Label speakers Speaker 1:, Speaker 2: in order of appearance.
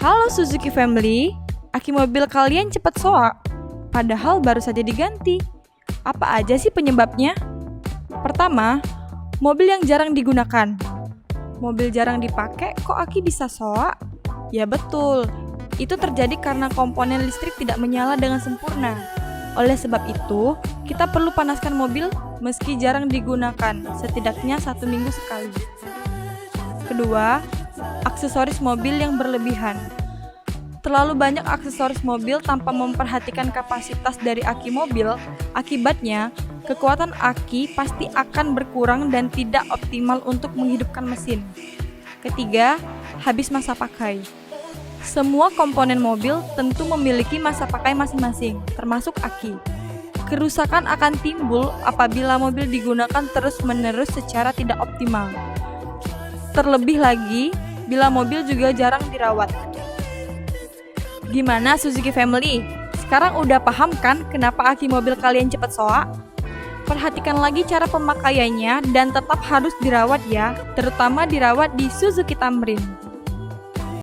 Speaker 1: Halo Suzuki Family, aki mobil kalian cepat soak, padahal baru saja diganti. Apa aja sih penyebabnya? Pertama, mobil yang jarang digunakan. Mobil jarang dipakai, kok aki bisa soak? Ya betul, itu terjadi karena komponen listrik tidak menyala dengan sempurna. Oleh sebab itu, kita perlu panaskan mobil meski jarang digunakan, setidaknya 1 minggu sekali. Kedua, aksesoris mobil yang berlebihan. Terlalu banyak aksesoris mobil tanpa memperhatikan kapasitas dari aki mobil, akibatnya kekuatan aki pasti akan berkurang dan tidak optimal untuk menghidupkan mesin. Ketiga, habis masa pakai. Semua komponen mobil tentu memiliki masa pakai masing-masing, termasuk aki. Kerusakan akan timbul apabila mobil digunakan terus-menerus secara tidak optimal. Terlebih lagi, bila mobil juga jarang dirawat. Gimana Suzuki Family? Sekarang udah paham kan kenapa aki mobil kalian cepat soak? Perhatikan lagi cara pemakaiannya dan tetap harus dirawat ya, terutama dirawat di Suzuki Tamrin.